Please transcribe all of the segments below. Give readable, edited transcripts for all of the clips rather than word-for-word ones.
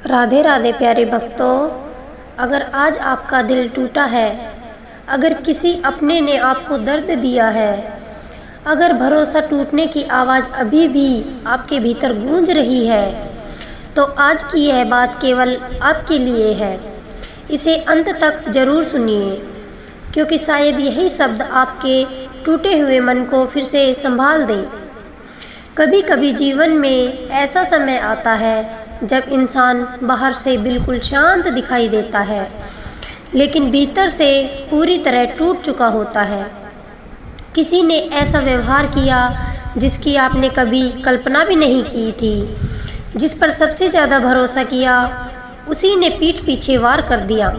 राधे राधे प्यारे भक्तों। अगर आज आपका दिल टूटा है, अगर किसी अपने ने आपको दर्द दिया है, अगर भरोसा टूटने की आवाज़ अभी भी आपके भीतर गूंज रही है, तो आज की यह बात केवल आपके लिए है। इसे अंत तक ज़रूर सुनिए, क्योंकि शायद यही शब्द आपके टूटे हुए मन को फिर से संभाल दे। कभी कभी जीवन में ऐसा समय आता है जब इंसान बाहर से बिल्कुल शांत दिखाई देता है, लेकिन भीतर से पूरी तरह टूट चुका होता है। किसी ने ऐसा व्यवहार किया जिसकी आपने कभी कल्पना भी नहीं की थी। जिस पर सबसे ज़्यादा भरोसा किया, उसी ने पीठ पीछे वार कर दिया।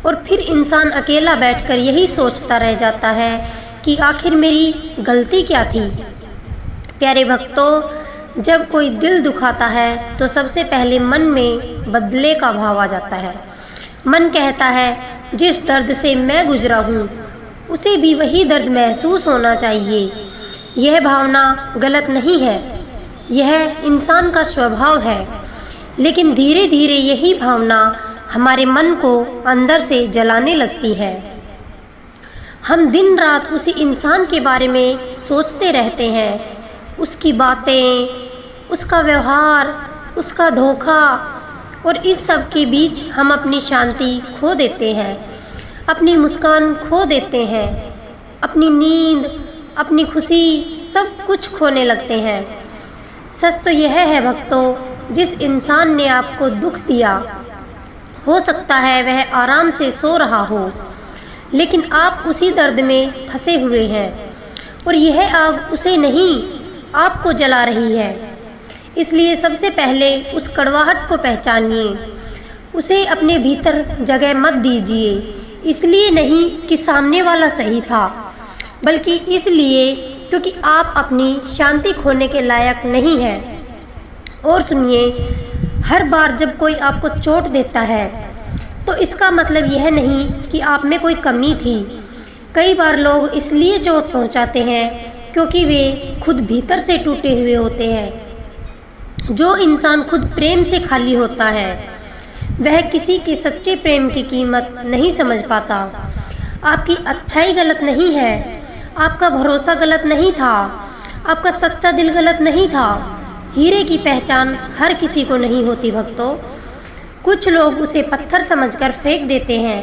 और फिर इंसान अकेला बैठकर यही सोचता रह जाता है कि आखिर मेरी गलती क्या थी। प्यारे भक्तों, जब कोई दिल दुखाता है तो सबसे पहले मन में बदले का भाव आ जाता है। मन कहता है, जिस दर्द से मैं गुजरा हूँ उसे भी वही दर्द महसूस होना चाहिए। यह भावना गलत नहीं है, यह इंसान का स्वभाव है। लेकिन धीरे धीरे यही भावना हमारे मन को अंदर से जलाने लगती है। हम दिन रात उसी इंसान के बारे में सोचते रहते हैं, उसकी बातें, उसका व्यवहार, उसका धोखा, और इस सब के बीच हम अपनी शांति खो देते हैं, अपनी मुस्कान खो देते हैं, अपनी नींद, अपनी खुशी, सब कुछ खोने लगते हैं। सच तो यह है भक्तों, जिस इंसान ने आपको दुख दिया, हो सकता है वह आराम से सो रहा हो, लेकिन आप उसी दर्द में फंसे हुए हैं और यह आग उसे नहीं, आपको जला रही है। इसलिए सबसे पहले उस कड़वाहट को पहचानिए, उसे अपने भीतर जगह मत दीजिए। इसलिए नहीं कि सामने वाला सही था, बल्कि इसलिए क्योंकि आप अपनी शांति खोने के लायक नहीं हैं। और सुनिए, हर बार जब कोई आपको चोट देता है तो इसका मतलब यह नहीं कि आप में कोई कमी थी। कई बार लोग इसलिए चोट पहुंचाते हैं क्योंकि वे खुद भीतर से टूटे हुए होते हैं। जो इंसान खुद प्रेम से खाली होता है, वह किसी के सच्चे प्रेम की कीमत नहीं समझ पाता। आपकी अच्छाई गलत नहीं है, आपका भरोसा गलत नहीं था, आपका सच्चा दिल गलत नहीं था। हीरे की पहचान हर किसी को नहीं होती भक्तों। कुछ लोग उसे पत्थर समझकर फेंक देते हैं,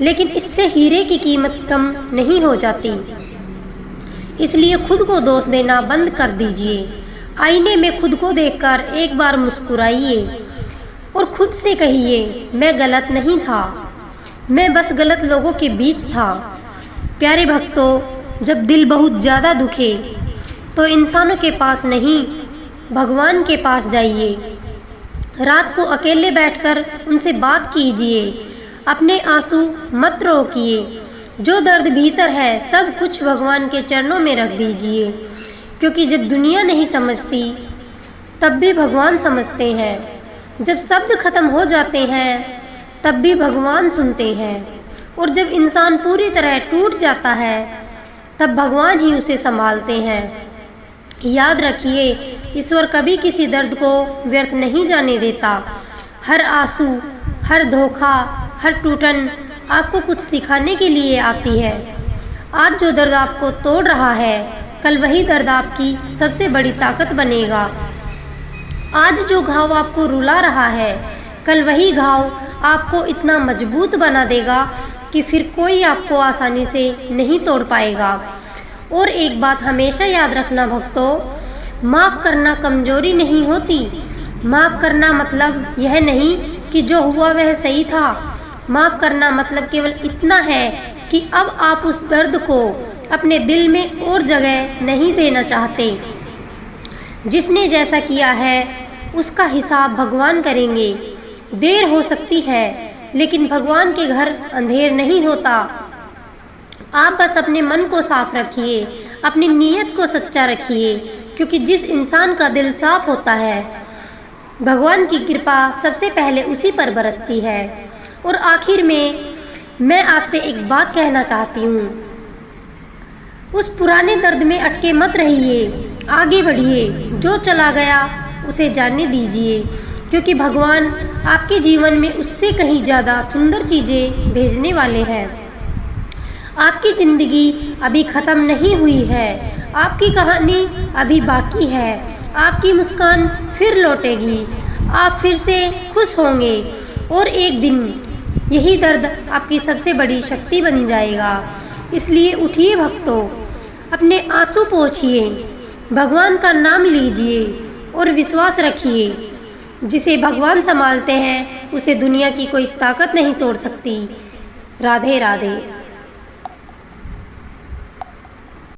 लेकिन इससे हीरे की कीमत कम नहीं हो जाती। इसलिए खुद को दोष देना बंद कर दीजिए। आईने में खुद को देखकर एक बार मुस्कुराइए और खुद से कहिए, मैं गलत नहीं था, मैं बस गलत लोगों के बीच था। प्यारे भक्तों, जब दिल बहुत ज़्यादा दुखे तो इंसानों के पास नहीं, भगवान के पास जाइए। रात को अकेले बैठकर उनसे बात कीजिए, अपने आंसू मत रोकिए। जो दर्द भीतर है सब कुछ भगवान के चरणों में रख दीजिए, क्योंकि जब दुनिया नहीं समझती तब भी भगवान समझते हैं। जब शब्द खत्म हो जाते हैं तब भी भगवान सुनते हैं, और जब इंसान पूरी तरह टूट जाता है तब भगवान ही उसे संभालते हैं। याद रखिए, ईश्वर कभी किसी दर्द को व्यर्थ नहीं जाने देता। हर आंसू, हर धोखा, हर टूटन आपको कुछ सिखाने के लिए आती है। आज जो दर्द आपको तोड़ रहा है, कल वही दर्द आपकी सबसे बड़ी ताकत बनेगा। आज जो घाव आपको रुला रहा है, कल वही घाव आपको इतना मजबूत बना देगा कि फिर कोई आपको आसानी से नहीं तोड़ पाएगा। और एक बात हमेशा याद रखना भक्तों, माफ़ करना कमजोरी नहीं होती। माफ़ करना मतलब यह नहीं कि जो हुआ वह सही था। माफ़ करना मतलब केवल इतना है कि अब आप उस दर्द को अपने दिल में और जगह नहीं देना चाहते। जिसने जैसा किया है उसका हिसाब भगवान करेंगे। देर हो सकती है, लेकिन भगवान के घर अंधेर नहीं होता। आप बस अपने मन को साफ रखिए, अपनी नीयत को सच्चा रखिए, क्योंकि जिस इंसान का दिल साफ होता है, भगवान की कृपा सबसे पहले उसी पर बरसती है। और आखिर में मैं आपसे एक बात कहना चाहती हूँ, उस पुराने दर्द में अटके मत रहिए, आगे बढ़िए। जो चला गया उसे जाने दीजिए, क्योंकि भगवान आपके जीवन में उससे कहीं ज़्यादा सुंदर चीज़ें भेजने वाले हैं। आपकी ज़िंदगी अभी ख़त्म नहीं हुई है, आपकी कहानी अभी बाकी है। आपकी मुस्कान फिर लौटेगी, आप फिर से खुश होंगे और एक दिन यही दर्द आपकी सबसे बड़ी शक्ति बन जाएगा। इसलिए उठिए भक्तों, अपने आंसू पोंछिए, भगवान का नाम लीजिए और विश्वास रखिए। जिसे भगवान संभालते हैं उसे दुनिया की कोई ताकत नहीं तोड़ सकती। राधे राधे।